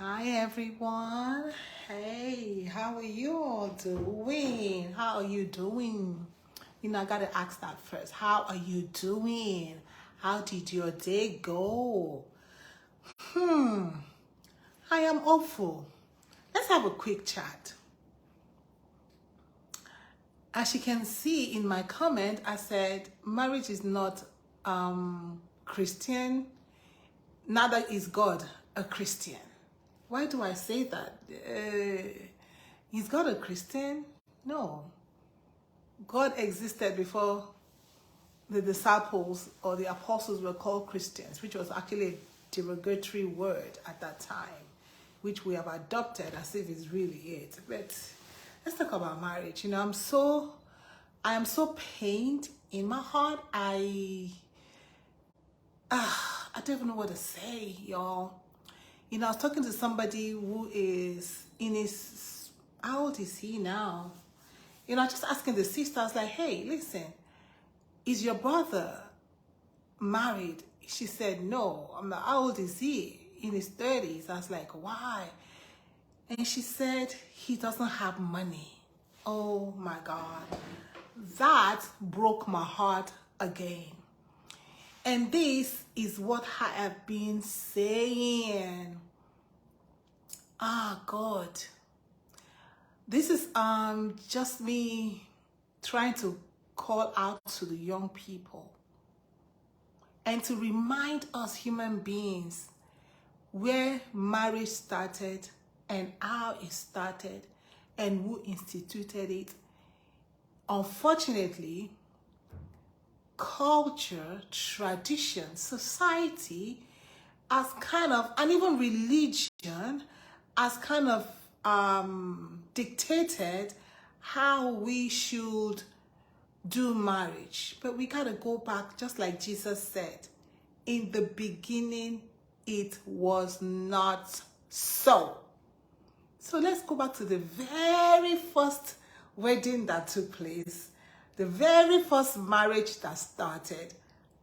Hi everyone. Hey, how are you all doing? How are you doing? I gotta ask that first. How are you doing? How did your day go? I am hopeful. Let's have a quick chat. As you can see in my comment, I said marriage is not Christian, neither is God a Christian. Why do I say that? Is God a Christian? No. God existed before the disciples or the apostles were called Christians, which was actually a derogatory word at that time, which we have adopted as if it's really it. But let's talk about marriage. I am so pained in my heart. I don't even know what to say, y'all. I was talking to somebody who is in his, how old is he now? Just asking the sister, I was like, hey, listen, is your brother married? She said, no. I'm like, how old is he? In his 30s. I was like, why? And she said, he doesn't have money. Oh my God. That broke my heart again. And this is what I have been saying. God. This is just me trying to call out to the young people and to remind us human beings where marriage started and how it started and who instituted it. Unfortunately, culture, tradition, society as kind of, and even religion as kind of dictated how we should do marriage. But we gotta go back, just like Jesus said, in the beginning it was not so. So let's go back to the very first wedding that took place, the very first marriage that started,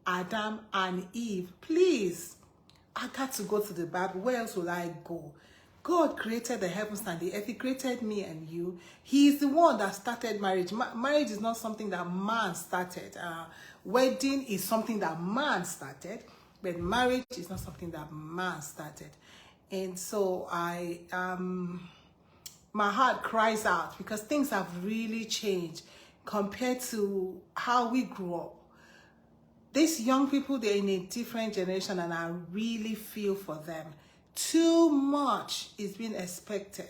Adam and Eve. Please, I got to go to the Bible. Where else will I go? God created the heavens and the earth. He created me and you. He is the one that started marriage. Marriage is not something that man started. Wedding is something that man started, but marriage is not something that man started. And so my heart cries out because things have really changed compared to how we grew up. These young people, they're in a different generation, and I really feel for them. Too much is being expected.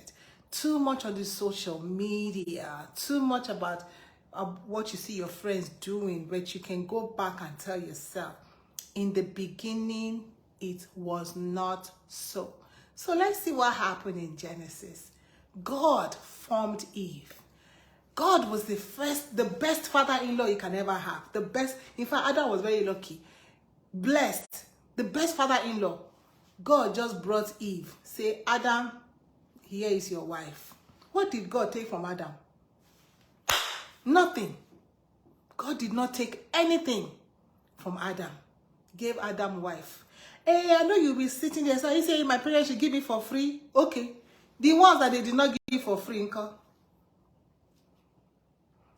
Too much on the social media. Too much about what you see your friends doing, but you can go back and tell yourself, in the beginning, it was not so. So let's see what happened in Genesis. God formed Eve. God was the best father-in-law you can ever have. The best. In fact, Adam was very lucky. Blessed. The best father-in-law. God just brought Eve. Say, Adam, here is your wife. What did God take from Adam? Nothing. God did not take anything from Adam. Gave Adam wife. Hey, I know you'll be sitting there. So you say my parents should give me for free? Okay. The ones that they did not give for free,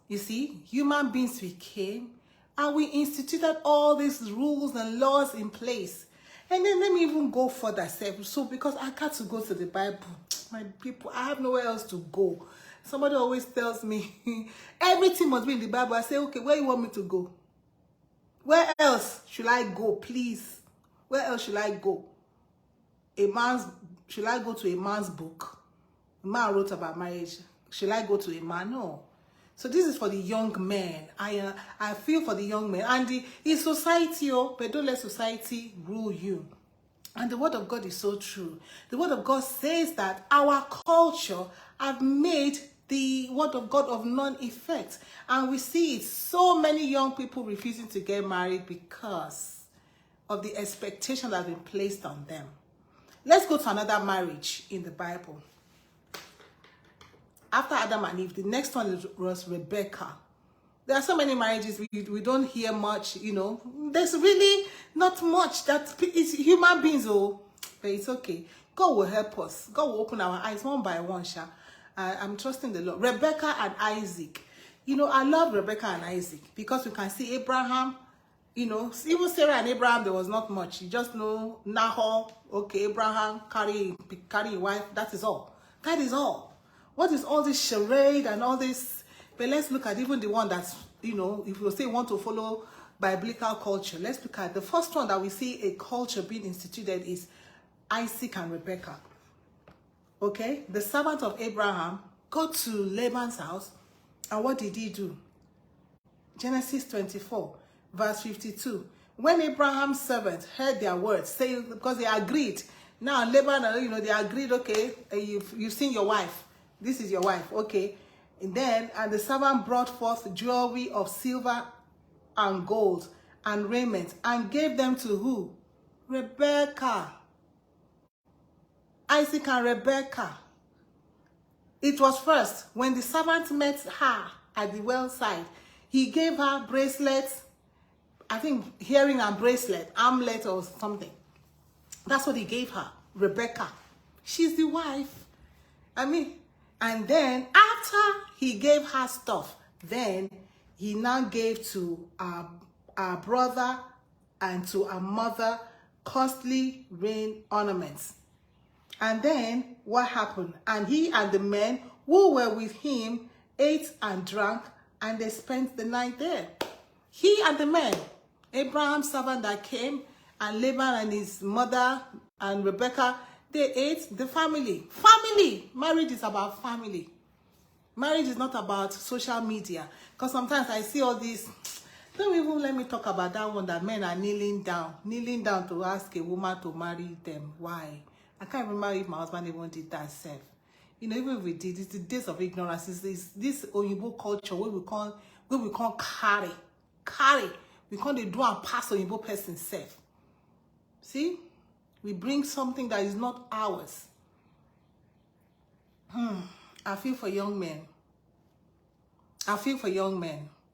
you see, human beings we came and we instituted all these rules and laws in place. And then let me even go further. So because I got to go to the Bible, my people, I have nowhere else to go. Somebody always tells me, everything must be in the Bible. I say, okay, where you want me to go? Where else should I go, please? Where else should I go? Should I go to a man's book? A man wrote about marriage. Should I go to a man? No. So this is for the young men. I feel for the young men. And in society, but don't let society rule you. And the word of God is so true. The word of God says that our culture have made the word of God of non-effect. And we see it, so many young people refusing to get married because of the expectation that has been placed on them. Let's go to another marriage in the Bible. After Adam and Eve, the next one was Rebecca. There are so many marriages we don't hear much, There's really not much that is human beings, but it's okay. God will help us. God will open our eyes one by one, Sha. I'm trusting the Lord. Rebecca and Isaac. You know, I love Rebecca and Isaac because we can see Abraham, you know, even Sarah and Abraham, there was not much. You just know Nahor, okay, Abraham, carry a wife, that is all. That is all. What is all this charade and all this? But let's look at even the one that's, you know, if you say want to follow biblical culture, let's look at the first one that we see a culture being instituted is Isaac and Rebecca. Okay, the servant of Abraham got to Laban's house, and what did he do? Genesis 24, verse 52. When Abraham's servants heard their words, saying, because they agreed. Now Laban, you know, they agreed, okay, you've seen your wife. This is your wife, okay. And the servant brought forth jewelry of silver and gold and raiment, and gave them to who? Rebecca. Isaac and Rebecca. It was first when the servant met her at the well side, he gave her bracelets, I think earring and bracelet, armlet or something. That's what he gave her, Rebecca. She's the wife. I mean, and then after he gave her stuff, then he now gave to our brother and to our mother costly ring ornaments. And then what happened? And he and the men who were with him ate and drank, and they spent the night there. He and the men, Abraham's servant that came, and Laban and his mother and Rebecca, they ate. The family. Family. Marriage is about family. Marriage is not about social media. Because sometimes I see all these. Don't even let me talk about that one that men are kneeling down to ask a woman to marry them. Why? I can't remember if my husband even did that self. You know, even if we did, it's the days of ignorance. It's this Oyibo culture where we can't carry. We can't do and pass Oyibo person self. See? We bring something that is not ours. I feel for young men.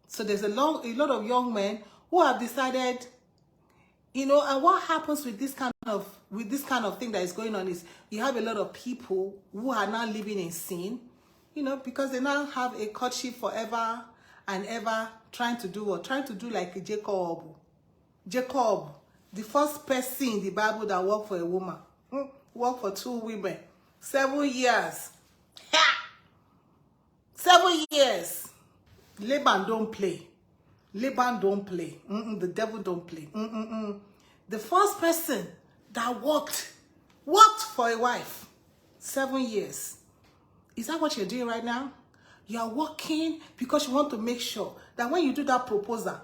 So there's a lot of young men who have decided, you know, and what happens with this kind of thing that is going on is you have a lot of people who are now living in sin, you know, because they now have a courtship forever and ever, trying to do like Jacob, the first person in the Bible that worked for a woman, worked for 2 women, 7 years. 7 years. Laban don't play. The devil don't play. The first person that worked for a wife, 7 years. Is that what you're doing right now? You are working because you want to make sure that when you do that proposal,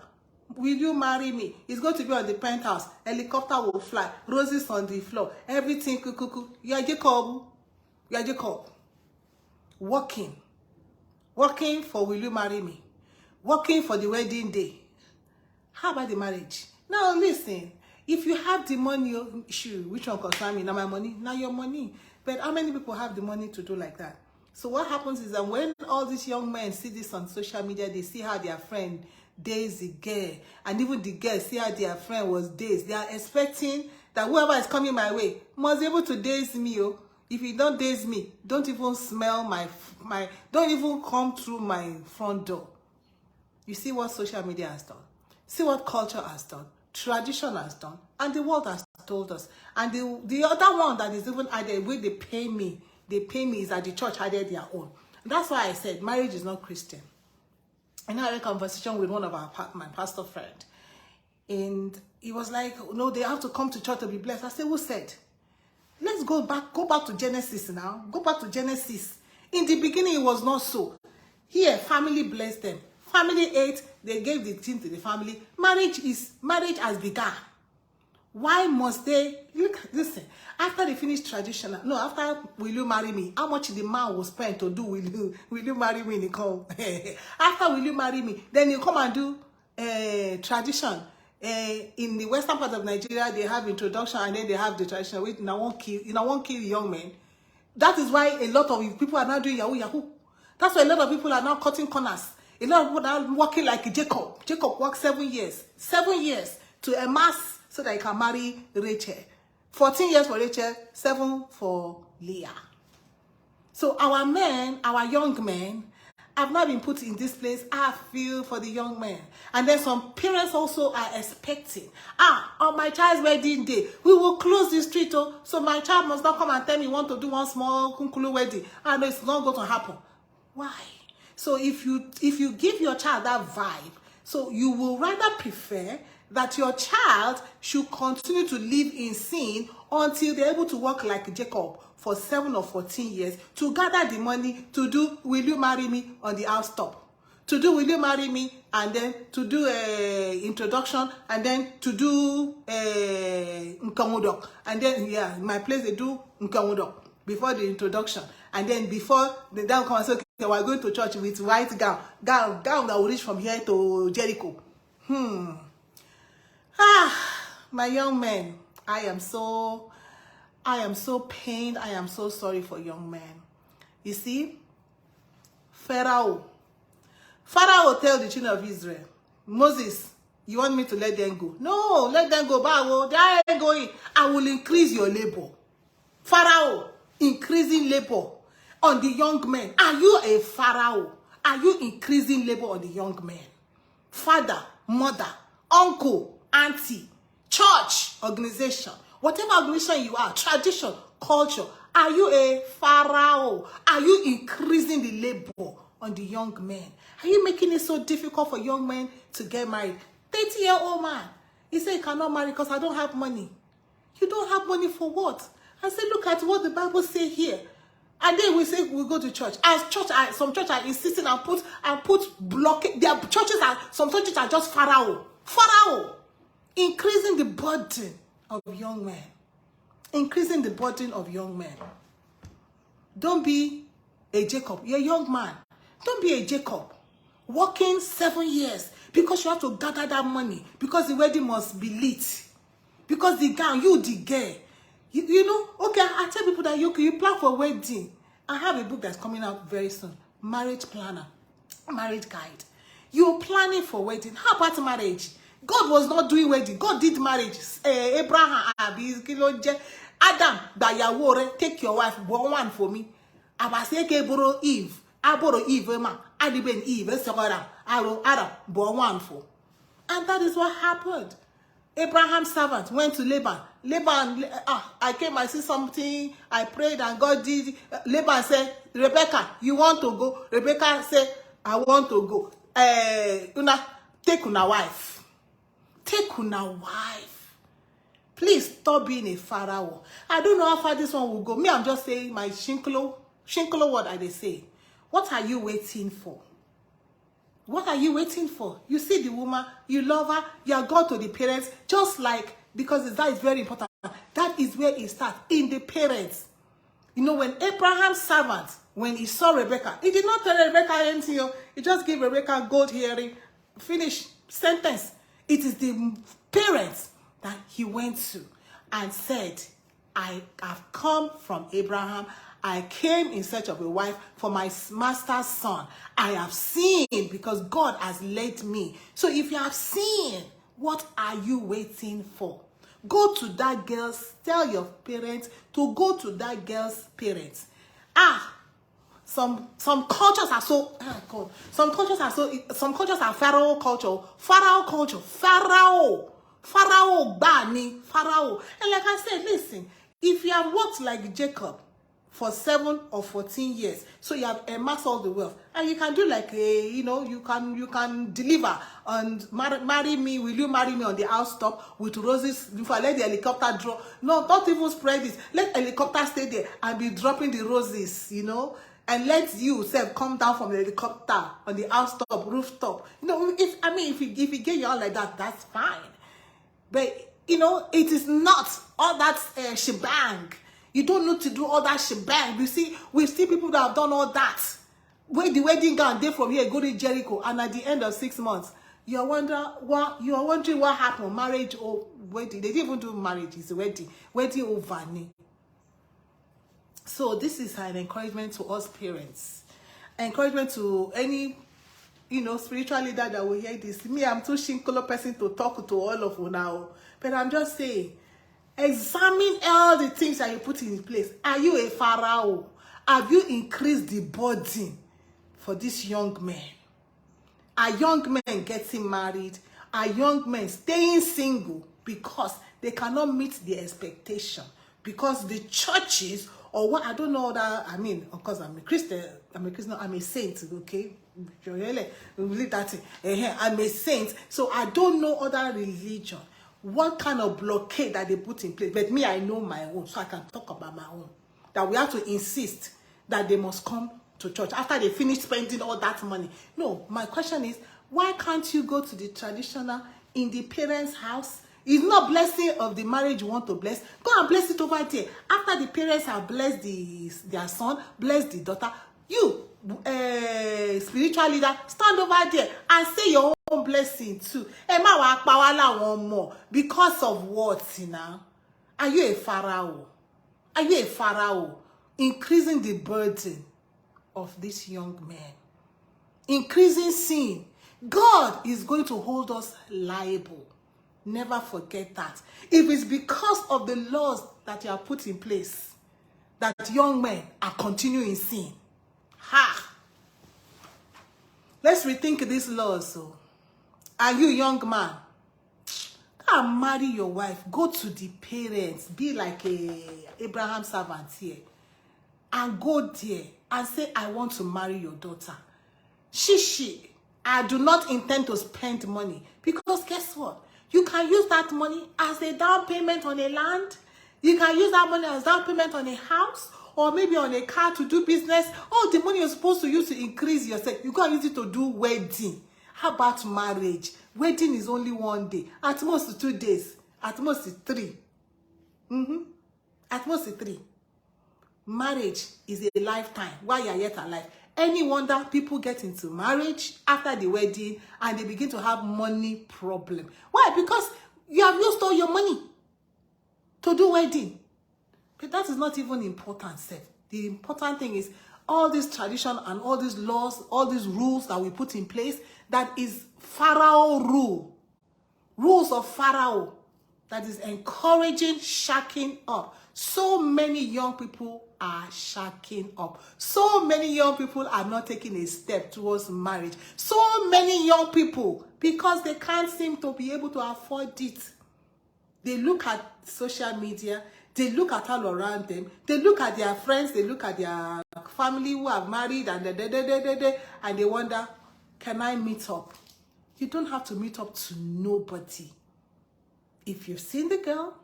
will you marry me? It's going to be on the penthouse. Helicopter will fly. Roses on the floor. Everything. You are Jacob. Working for will you marry me? Working for the wedding day. How about the marriage? Now listen, if you have the money, which one concerns me? Now my money, now your money. But how many people have the money to do like that? So what happens is that when all these young men see this on social media, they see how their friend dates the girl, and even the girl see how their friend was dated. They are expecting that whoever is coming my way must be able to date me. Oh. If you don't date me, don't even smell don't even come through my front door. You see what social media has done. See what culture has done. Tradition has done. And the world has told us. And the other one that is even added, where they pay me is that the church added their own. And that's why I said marriage is not Christian. And I had a conversation with one of my pastor friend. And he was like, no, they have to come to church to be blessed. I said, who said? Let's go back to Genesis now. Go back to Genesis. In the beginning, it was not so. Here, family blessed them. Family ate, they gave the thing to the family. Marriage has begun. Why must they listen? After they finish traditional, no, after will you marry me? How much the man will spend to do will you marry me? Nicole? After will you marry me? Then you come and do tradition. In the western part of Nigeria, they have introduction and then they have the tradition. Wait, now won't kill young men. That is why a lot of people are now doing Yahoo. That's why a lot of people are now cutting corners. A lot of people are working like Jacob. Jacob worked 7 years. 7 years to amass so that he can marry Rachel. 14 years for Rachel, 7 for Leah. So our men, our young men, have not been put in this place. I feel for the young men. And then some parents also are expecting, on my child's wedding day, we will close the street, so my child must not come and tell me want to do one small kunkulu wedding. And it's not going to happen. Why? So if you give your child that vibe, so you will rather prefer that your child should continue to live in sin until they're able to walk like Jacob for 7 or 14 years to gather the money to do will you marry me on the house top, to do will you marry me, and then to do a introduction, and then to do nkamudok, and then in my place they do nkamudok before the introduction, and then before the down come and say, okay, we're going to church with white gown that will reach from here to Jericho. My young men, I am so pained. I am so sorry for young men. You see, Pharaoh tell the children of Israel, Moses, you want me to let them go? No, let them go. They ain't going. I will increase your labor. Pharaoh, increasing labor on the young men. Are you a Pharaoh? Are you increasing labor on the young men? Father, mother, uncle, auntie, church, organization, whatever organization you are, tradition, culture, are you a Pharaoh? Are you increasing the labor on the young men? Are you making it so difficult for young men to get married? 30-year-old man, he said, you cannot marry because I don't have money. You don't have money for what? I said, look at what the Bible says here. And then we say we go to church. As church, some churches are insisting and put blockade. Their churches are, some churches are just Pharaoh. Pharaoh. Increasing the burden of young men. Increasing the burden of young men. Don't be a Jacob. You're a young man. Don't be a Jacob. Working 7 years because you have to gather that money. Because the wedding must be lit. Because the gown, you the girl. You know, okay, I tell people that you plan for a wedding. I have a book that's coming out very soon. Marriage Planner. Marriage Guide. You're planning for wedding. How about marriage? God was not doing wedding. God did marriage. Abraham, Adam, take your wife, born one for me. Abaseke borrow Eve. I borrow Eve, I didn't Eve, Adam, born one for. And that is what happened. Abraham's servant went to Laban. Laban, I came, I see something, I prayed, and God did. Laban said, Rebecca, you want to go? Rebecca said, I want to go. Take una wife. Take una wife. Please stop being a Pharaoh. I don't know how far this one will go. Me, I'm just saying my shinklo word I they say. What are you waiting for? What are you waiting for? You see the woman, you love her, you are gone to the parents, just like, because that is very important. That is where it starts, in the parents. You know, when Abraham's servant, when he saw Rebecca, he did not tell Rebecca anything. He just gave Rebecca gold earring, finish, sentence. It is the parents that he went to and said, I have come from Abraham. I came in search of a wife for my master's son. I have seen, because God has led me. So if you have seen, what are you waiting for? Go to that girl's, tell your parents to go to that girl's parents. Some cultures are so, some cultures are Pharaoh culture. Pharaoh, Bani, Pharaoh. And like I said, listen, if you have worked like Jacob for 7 or 14 years, so you have amassed all the wealth, and you can do like a, you can deliver and marry me. Will you marry me on the house top with roses? If I let the helicopter drop, no, don't even spread this. Let helicopter stay there and be dropping the roses, and let you self come down from the helicopter on the house top, rooftop. If you get you all like that, that's fine. But it is not all that shebang. You don't need to do all that shebang. You see, we see people that have done all that. Where the wedding gown, they from here go to Jericho, and at the end of 6 months, you're wondering what happened. Marriage or wedding? They didn't even do marriage. It's a wedding. Wedding over. So this is an encouragement to us parents. Encouragement to any, spiritual leader that will hear this. Me, I'm too shinkolo person to talk to all of you now. But I'm just saying, Examine all the things that you put in place. Are you a pharaoh? Have you increased the burden for these young men? Are young men getting married? Are young men staying single because they cannot meet the expectation? Because the churches, or what, I don't know that, I mean, of course, I'm a Christian, I'm a saint, okay? Really, believe that thing. I'm a saint, so I don't know other religion. What kind of blockade that they put in place? But me, I know my own, so I can talk about my own. That we have to insist that they must come to church after they finish spending all that money. No, my question is, why can't you go to the traditional in the parents' house? It's not blessing of the marriage you want to bless. Go and bless it over there. After the parents have blessed their son, bless the daughter, you, spiritual leader, stand over there and say your own blessing too. Because of what, now? Are you a pharaoh? Are you a pharaoh? Increasing the burden of this young man. Increasing sin. God is going to hold us liable. Never forget that. If it's because of the laws that you have put in place that young men are continuing sin, let's rethink these laws. So, are you young man? Go and marry your wife. Go to the parents. Be like a Abraham servant here. And go there and say, I want to marry your daughter. I do not intend to spend money. Because guess what? You can use that money as a down payment on a land. You can use that money as down payment on a house. Or maybe on a car to do business. All the money you're supposed to use to increase yourself, you can use it to do wedding. How about marriage? Wedding is only 1 day. At most 2 days. At most 3. At most 3. Marriage is a lifetime while you're yet alive. Any wonder people get into marriage after the wedding and they begin to have money problem? Why? Because you have used all your money to do wedding. But that is not even important, Seth. The important thing is all this tradition and all these laws, all these rules that we put in place, that is Pharaoh rule. Rules of Pharaoh that is encouraging shacking up. So many young people are shacking up. So many young people are not taking a step towards marriage. So many young people, because they can't seem to be able to afford it. They look at social media, they look at all around them, they look at their friends, they look at their family who have married, and and they wonder, can I meet up? You don't have to meet up to nobody. If you've seen the girl,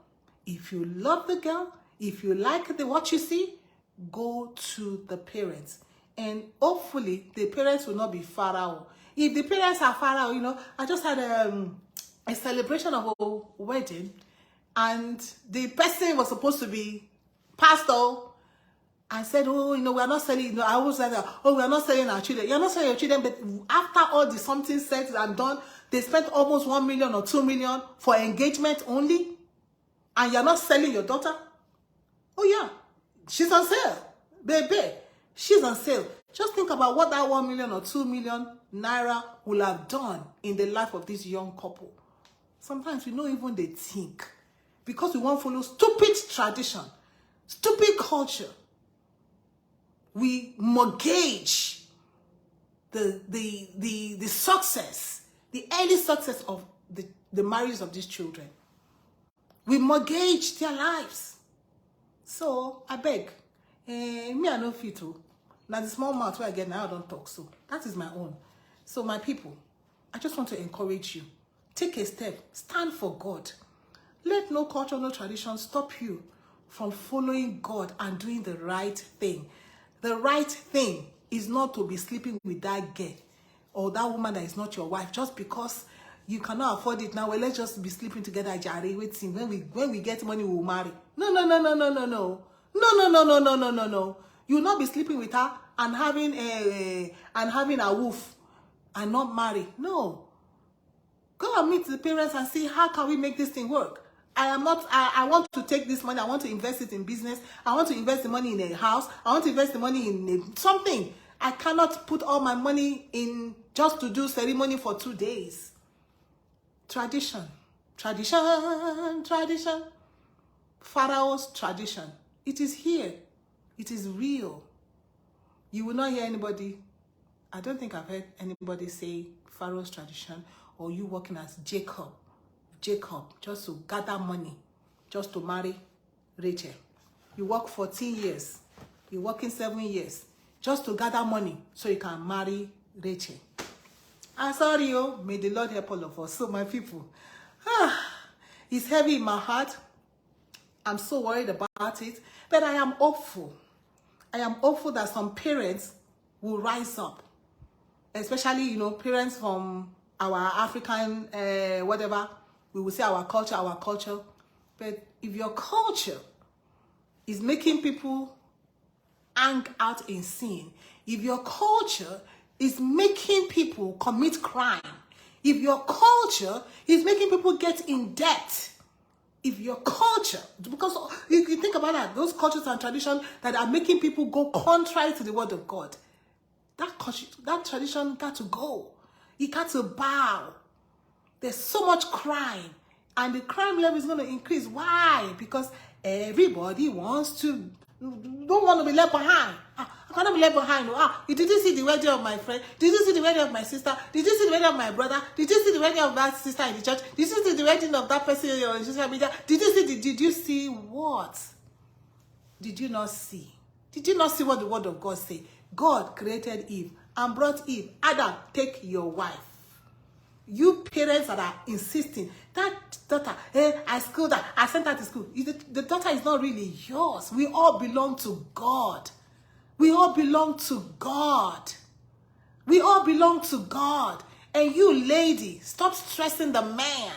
if you love the girl, if you like what you see, go to the parents. And hopefully, the parents will not be Pharaoh. If the parents are Pharaoh, you know, I just had a celebration of a wedding, and the person was supposed to be pastor, and said, oh, you know, we are not selling, you know, I always said, oh, we are not selling our children. You're not selling your children, but after all the something said and done, they spent almost 1 million or 2 million for engagement only, and you're not selling your daughter? Oh yeah, she's on sale, baby. She's on sale. Just think about what that 1 million or 2 million naira will have done in the life of this young couple. Sometimes we don't even they think, because we won't follow stupid tradition, stupid culture. We mortgage the success, the early success of the marriage of these children. We mortgage their lives. So I beg, me I no fit to. Now the small mouth where I get now I don't talk, so that is my own. So my people, I just want to encourage you. Take a step, stand for God. Let no culture, no tradition stop you from following God and doing the right thing. The right thing is not to be sleeping with that girl or that woman that is not your wife just because you cannot afford it now. Well, let's just be sleeping together, Jare, waiting. When we get money, we will marry. No. No. You will not be sleeping with her and having a wolf and not marry. No. Go and meet the parents and see how can we make this thing work. I want to take this money. I want to invest it in business. I want to invest the money in a house. I want to invest the money in something. I cannot put all my money in just to do ceremony for 2 days. Tradition. Pharaoh's tradition. It is here. It is real. You will not hear anybody. I don't think I've heard anybody say Pharaoh's tradition or you working as Jacob, just to gather money, just to marry Rachel. You work 14 years. You working 7 years just to gather money so you can marry Rachel. I'm sorry, may the Lord help all of us. So my people, it's heavy in my heart. I'm so worried about it, but I am hopeful. I am hopeful that some parents will rise up, especially, parents from our African, whatever, we will say our culture. But if your culture is making people hang out in sin, if your culture is making people commit crime, if your culture is making people get in debt, if your culture, because you think about that, those cultures and traditions that are making people go contrary to the word of God, that culture, that tradition got to go. It got to bow. There's so much crime, and the crime level is going to increase. Why? Because everybody don't want to be left behind. I cannot be left behind. Did you see the wedding of my friend? Did you see the wedding of my sister? Did you see the wedding of my brother? Did you see the wedding of that sister in the church? Did you see the wedding of that person on social media? Did you see what? Did you not see? Did you not see what the word of God say? God created Eve and brought Eve. Adam, take your wife. You parents that are insisting, that daughter, I schooled her, I sent her to school. The daughter is not really yours. We all belong to God. We all belong to God. We all belong to God. And you lady, stop stressing the man.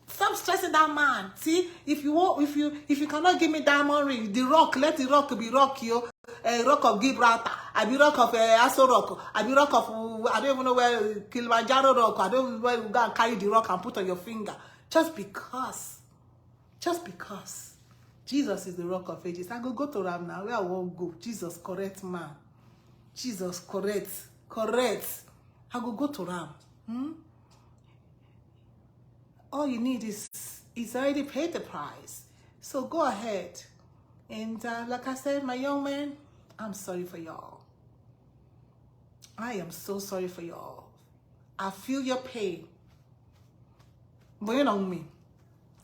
Stop stressing that man. See, if you cannot give me diamond ring, the rock, let the rock be rock, rock of Gibraltar. I be rock of Aso Rock. I be rock of, I don't even know where, Kilimanjaro Rock. I don't know where you go and carry the rock and put on your finger. Just because. Jesus is the rock of ages. I go to Ram now. Where I won't go. Jesus, correct man. Jesus, correct. I go to Ram. All you need is already paid the price. So go ahead. And like I said, my young man, I'm sorry for y'all. I am so sorry for y'all. I feel your pain. But you know me.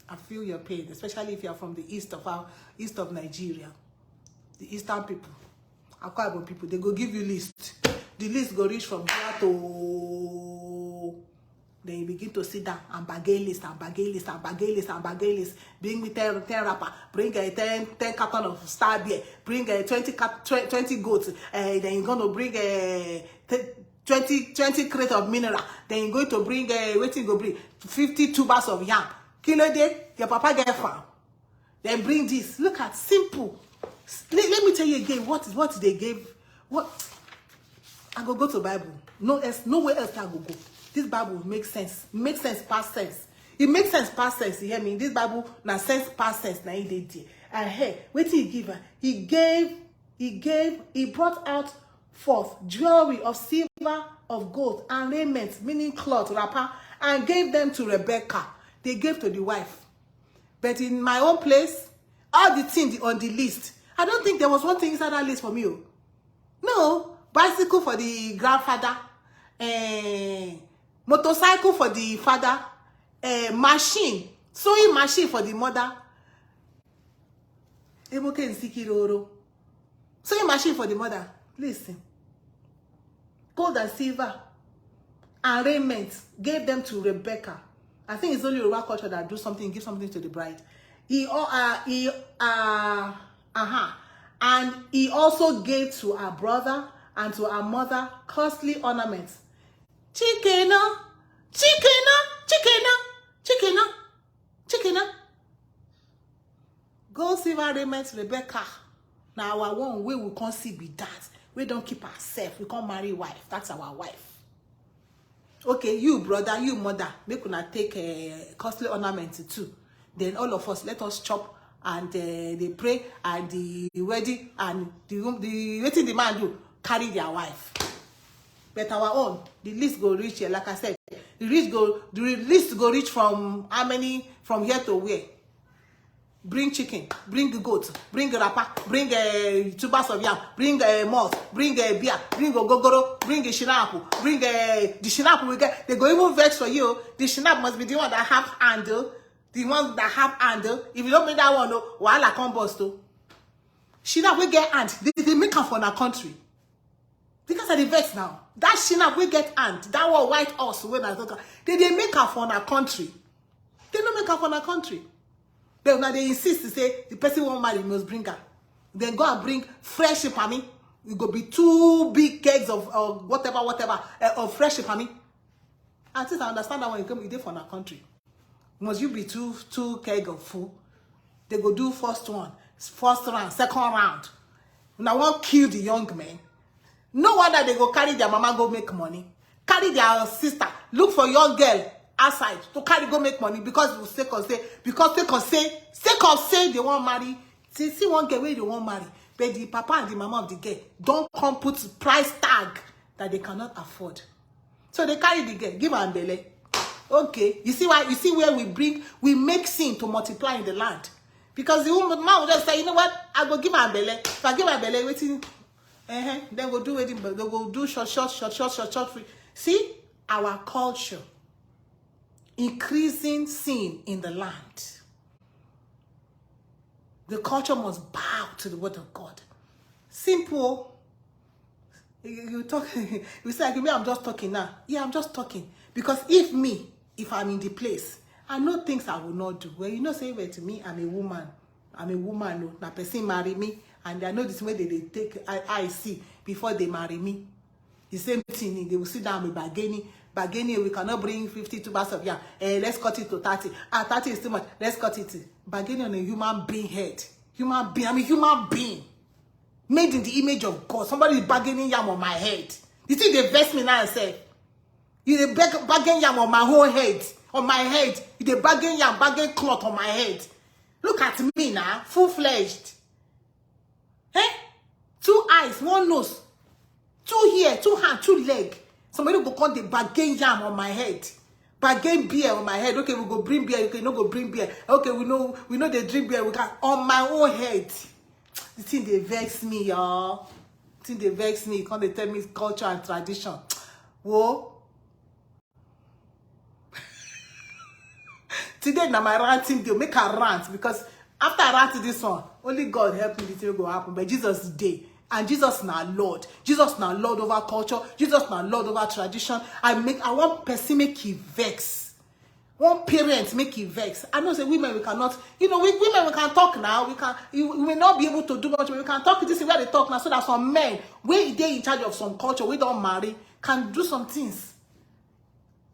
I feel your pain, especially if you're from the east of Nigeria. The eastern people. Akwa Ibom people, they go give you list. The list go reach from here to... Then you begin to sit down and bagay list. Bring me 10 rapper. Bring 10 carton of star beer. Bring 20 goats. Then you're going to bring 20 crate of mineral. Then you're going to bring, 50 tubers of yam. Kilo day, your papa get farm. Then bring this. Look at simple. Let me tell you again what they gave. What? I go to Bible. Nowhere else I go. This Bible makes sense. Makes sense past sense. It makes sense past sense. You hear me? This Bible na sense past sense. Na he did. And hey, what did he give her? He brought out forth jewelry of silver, of gold, and raiment, meaning cloth, wrapper, and gave them to Rebecca. They gave to the wife. But in my own place, all the things on the list, I don't think there was one thing inside that list for me. No, bicycle for the grandfather, motorcycle for the father, machine, sewing machine for the mother, sewing machine for the mother. Listen, gold and silver and raiment gave them to Rebecca. I think it's only Yoruba culture that do something, give something to the bride. And he also gave to her brother and to her mother costly ornaments. Chicken. Gold, silver, raiment, Rebecca. Now our one way we can't see be that. We don't keep ourselves. We can't marry wife. That's our wife. Okay, you brother, you mother, make una take a costly ornament too. Then all of us, let us chop and they pray and the wedding and the waiting the man do carry their wife. But our own, the list go reach here, like I said, the list go reach from how many, from here to where? bring chicken, bring goat, bring wrapper, bring tubers of yam, bring malt, bring beer, bring ogogoro, bring shinapu, bring the shinapu we get. They go even vex for you. The shinap must be the one that have handle, the one that have handle. If you don't make that one, no, wahala come bust too. Shinap we get ant. They make am for our country. Because of the vex now. That shinap we get ant. That one white horse when I talk. They make am for our country. They don't make am for our country. Now they insist to say the person won't marry, must bring her. Then go and bring fresh pami. It go be 2 big kegs of whatever of fresh pami. At least I understand that when you come, you do for our country. Must you be two keg of food? They go do first round, second round. Now won't kill the young men. No wonder they go carry their mama go make money. Carry their sister. Look for young girl outside to carry go make money because they can say they won't marry. See one girl where they won't marry. But the papa and the mama of the girl don't come put price tag that they cannot afford. So they carry the girl, give her belly. Okay, you see where we make sin to multiply in the land. Because the woman will just say, you know what, I go give her belly. If I give her belly, waiting, then go do wedding, they go do short. See, our culture increasing sin in the land. The culture must bow to the word of God. Simple. You talk. You say, me, I'm just talking now. Yeah, I'm just talking. Because if I'm in the place, I know things I will not do. Well, you know, say to me, I'm a woman. No, na person marry me, and I know this way they take I see before they marry me. The same thing, they will sit down with bargaining. We cannot bring 52 bags of yam. Let's cut it to 30. 30 is too much. Let's cut it. Bargaining on a human being head. Human being. I'm a human being. Made in the image of God. Somebody is bargaining yam on my head. You see, they vex me now and say, you bargain yam on my whole head. On my head. You bargain yam, bargain cloth on my head. Look at me now. Full-fledged. 2 eyes, 1 nose. 2 ears, 2 hands, 2 legs. Somebody go come the bargain yam on my head. Bargain beer on my head. Okay, we go bring beer. Okay, no go bring beer. Okay, we know they drink beer. We can on my own head. The thing they vex me, y'all. The thing they vex me. Come they tell me culture and tradition. Whoa. Today now my ranting deal. Make a rant because after I rant this one, only God help me. This will go happen. But Jesus day. And Jesus now Lord. Jesus now Lord over culture. Jesus now Lord over tradition. I want person make it vex. One parent make it vex. I know say women we cannot. You know, women we can talk now. We may not be able to do much, but we can talk. This is where they talk now. So that some men, where they in charge of some culture, we don't marry, can do some things.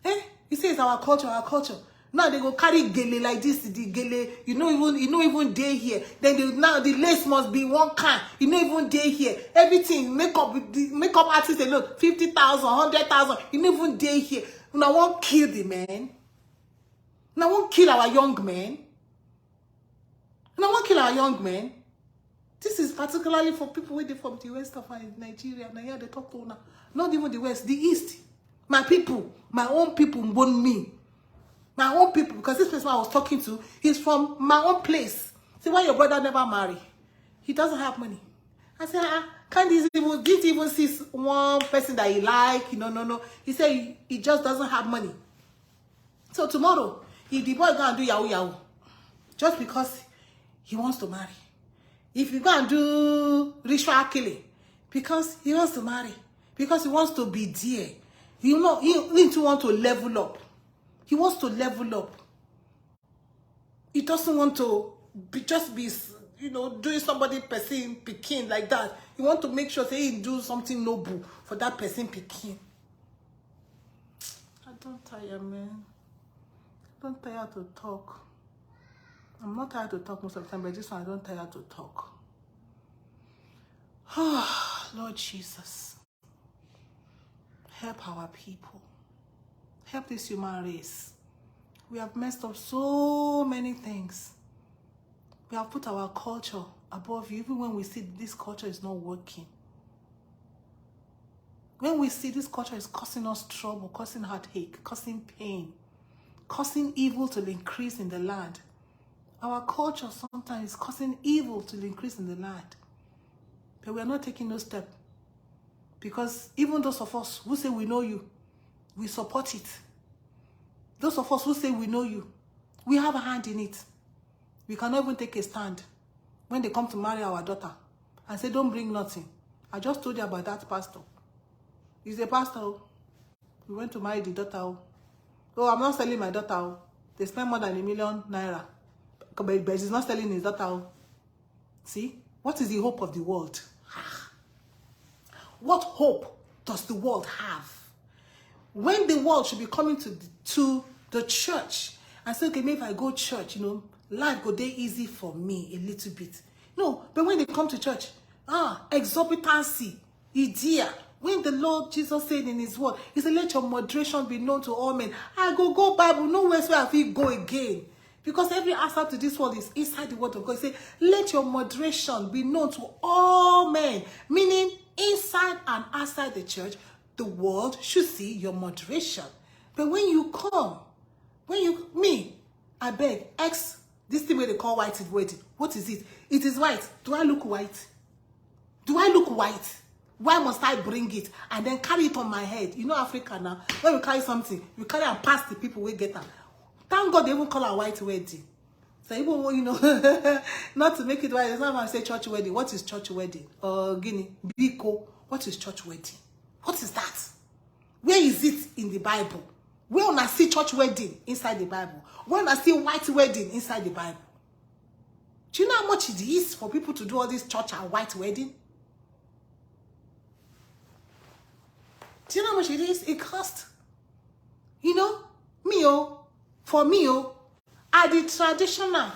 You say it's our culture. Now they go carry gele like this, the gele, you know even day here. Then now the lace must be one kind, you know even day here. Everything, makeup artists, they look 50,000, 100,000, you know even day here. Now won't kill the men. Now won't kill our young men. Now won't kill our young men. This is particularly for people who from the west of Nigeria. Now here they talk to now. Not even the west, the east. My people, my own people want me. My own people, because this person I was talking to, he's from my own place. See, why your brother never marry? He doesn't have money. I said, didn't even see one person that he like? No. He said he just doesn't have money. So tomorrow, if the boy go and do yahoo, just because he wants to marry. If you go and do ritual killing, because he wants to marry, because he wants to be there. You know, he need to want to level up. He wants to level up. He doesn't want to just be, doing somebody person picking like that. He wants to make sure that he do something noble for that person picking. I don't tire, man. I don't tire to talk. I'm not tired to talk most of the time, but this one I don't tire to talk. Lord Jesus, help our people. Help this human race. We have messed up so many things. We have put our culture above you, even when we see this culture is not working. When we see this culture is causing us trouble, causing heartache, causing pain, causing evil to increase in the land, Our culture sometimes is causing evil to increase in the land. But we are not taking no step. Because even those of us who say we know you, we support it. Those of us who say we know you, we have a hand in it. We cannot even take a stand when they come to marry our daughter and say, don't bring nothing. I just told you about that pastor. He's a pastor. We went to marry the daughter. Oh, I'm not selling my daughter. They spend more than ₦1 million. But he's not selling his daughter. See? What is the hope of the world? What hope does the world have? When the world should be coming to the church and say, okay, maybe if I go to church, life go day easy for me a little bit. No, but when they come to church, exorbitancy, idea. When the Lord Jesus said in his word, he said, let your moderation be known to all men. I go Bible, nowhere where I feel go again. Because every answer to this world is inside the word of God. He said, let your moderation be known to all men. Meaning, inside and outside the church, the world should see your moderation. But when you come, I beg, this thing where they call white wedding. What is it? It is white. Do I look white? Do I look white? Why must I bring it and then carry it on my head? You know Africa now, when we carry something, we carry and pass the people we get them. Thank God they even call a white wedding. So even, not to make it white, it's not going to say church wedding. What is church wedding? Guinea, Biko, what is church wedding? What is that? Where is it in the Bible? Where when I see church wedding inside the Bible? When I see white wedding inside the Bible? Do you know how much it is for people to do all this church and white wedding? Do you know how much it is? It costs. For me, are the traditional,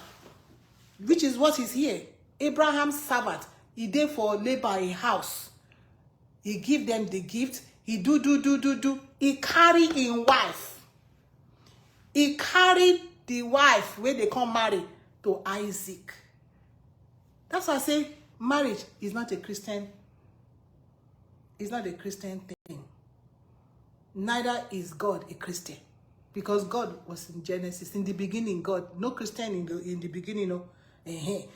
which is what is here. Abraham's servant, he did for labor a house. He give them the gift. He do. He carry in wife. He carried the wife where they come marry to Isaac. That's why I say marriage is not a Christian. It's not a Christian thing. Neither is God a Christian. Because God was in Genesis. In the beginning, God. No Christian in the beginning, no.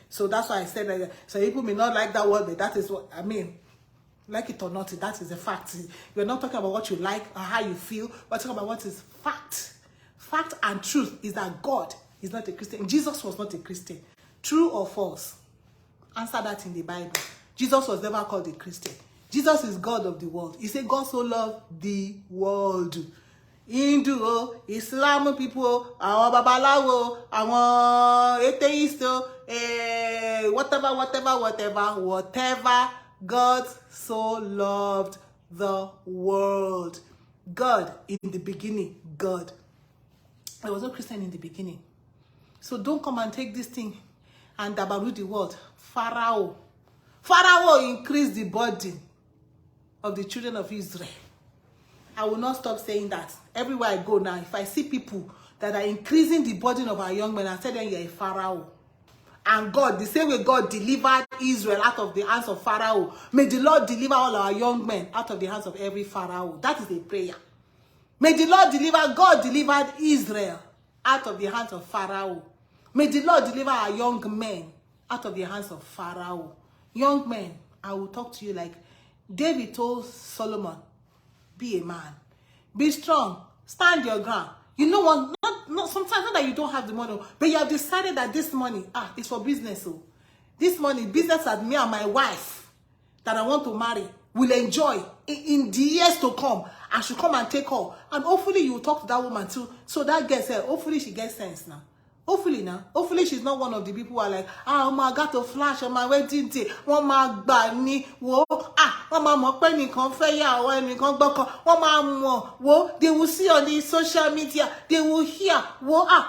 So that's why I said that. So people may not like that word, but that is what I mean. Like it or not, that is a fact. We're not talking about what you like or how you feel. We're talking about what is fact. Fact and truth is that God is not a Christian. Jesus was not a Christian. True or false? Answer that in the Bible. Jesus was never called a Christian. Jesus is God of the world. He said God so loved the world. Hindu, Islam people, àwọn babalawo, àwọn atheist, whatever. God so loved the world. God in the beginning, God. I was no Christian in the beginning. So don't come and take this thing and dabaru the world. Pharaoh increased the burden of the children of Israel. I will not stop saying that. Everywhere I go now, if I see people that are increasing the burden of our young men, I tell them you're a Pharaoh. And God, the same way God delivered Israel out of the hands of Pharaoh, may the Lord deliver all our young men out of the hands of every Pharaoh. That is a prayer. May the Lord God delivered Israel out of the hands of Pharaoh. May the Lord deliver our young men out of the hands of Pharaoh. Young men, I will talk to you like David told Solomon, be a man. Be strong. Stand your ground. You know what? Not sometimes not that you don't have the money, but you have decided that this money is for business. So this money, business that me and my wife that I want to marry will enjoy in the years to come. I should come and take her. And hopefully you will talk to that woman too. So that gets her. Hopefully she gets sense now. Hopefully she's not one of the people who are like, I got a flash on my wedding day. One ma gba ni wo one ma mo pe nikan fe ya o enikan gboko. One ma mo wo they will see on the social media. They will hear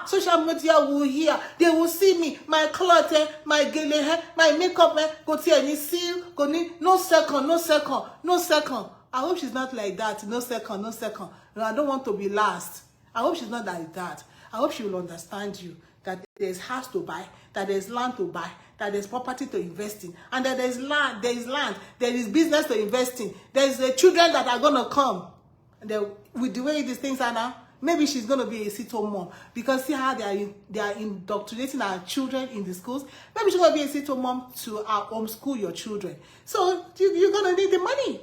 social media will hear. They will see me, my cloth, my gele, my makeup, go ti any see go ni no second. I hope she's not like that. No second. No, I don't want to be last. I hope she's not like that. I hope she will understand you. That there's house to buy, that there's land to buy, that there's property to invest in, and that there's land, there is business to invest in, there's the children that are going to come. And with the way these things are now, Maybe she's going to be a sit-home mom, because see how they are indoctrinating our children in the schools. Maybe she's going to be a sit-home mom to homeschool your children. So you're going to need the money.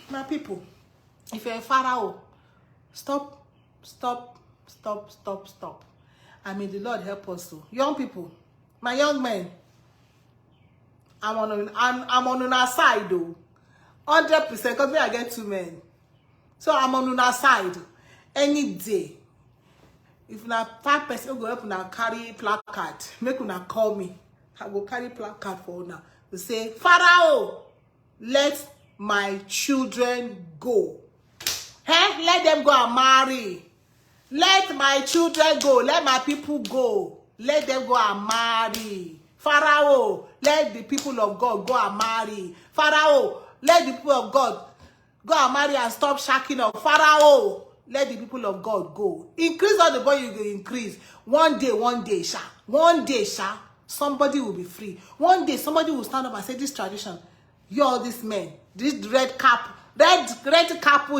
My people, if you're a pharaoh, stop. I mean, the Lord help us too. Young people, my young men, I'm on our side though. 100%, because me I get 2 men. So I'm on our side any day. If na 5 person go help una carry placard, make una call me. I go carry placard for una to say, Pharaoh, let my children go. Hey, let them go and marry. Let my children go. Let my people go. Let them go and marry. Pharaoh, let the people of God go and marry. Pharaoh, let the people of God go and marry and stop shacking up. Pharaoh, let the people of God go. Increase all the boy you will increase. One day, sha. One day, sha. Somebody will be free. One day, somebody will stand up and say, this tradition, you're this man, this red cap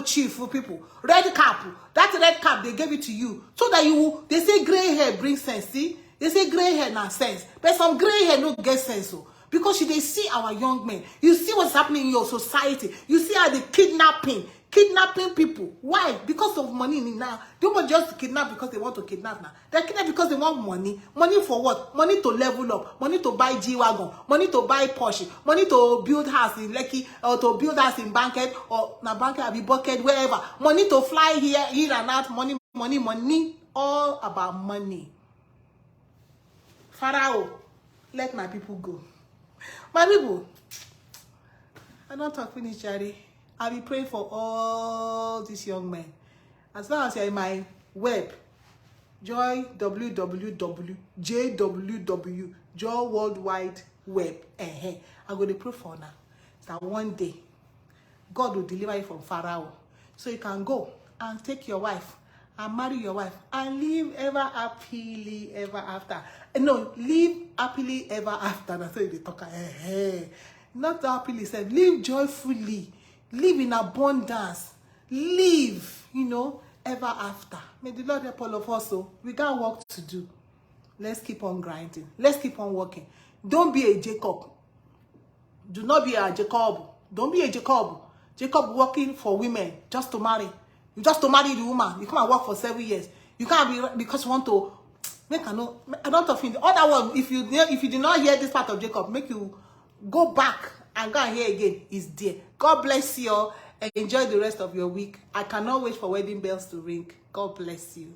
chief for people. Red cap. That red cap, they gave it to you. So that you, they say gray hair brings sense. See? They say gray hair not sense. But some gray hair don't get sense. So. Because they see our young men. You see what's happening in your society. You see how they kidnapping people. Why? Because of money now. They don't just kidnap because they want to kidnap now. They kidnap because they want money. Money for what? Money to level up. Money to buy G-Wagon. Money to buy Porsche. Money to build house in Lekki, or to build house in Banket, or na Banket, Abi Bucket, wherever. Money to fly here and out. Money. All about money. Pharaoh, let my people go. My people, I don't talk finish, Jerry. I'll be praying for all these young men. As long as you're in my web, Joy www, Joy Worldwide Web. I'm going to pray for now. That one day, God will deliver you from Pharaoh. So you can go and take your wife and marry your wife and live ever happily ever after. No, live happily ever after. That's what they talk. Not happily said. Live joyfully. Live in abundance. Live, ever after. May the Lord help all of us. So we got work to do. Let's keep on grinding. Let's keep on working. Don't be a Jacob. Do not be a Jacob. Don't be a Jacob. Jacob working for women just to marry. You just to marry the woman. You come and work for 7 years. You can't be because you want to make I don't talk in the other one. If you did not hear this part of Jacob, make you go back and go and hear again. Is there. God bless you all and enjoy the rest of your week. I cannot wait for wedding bells to ring. God bless you.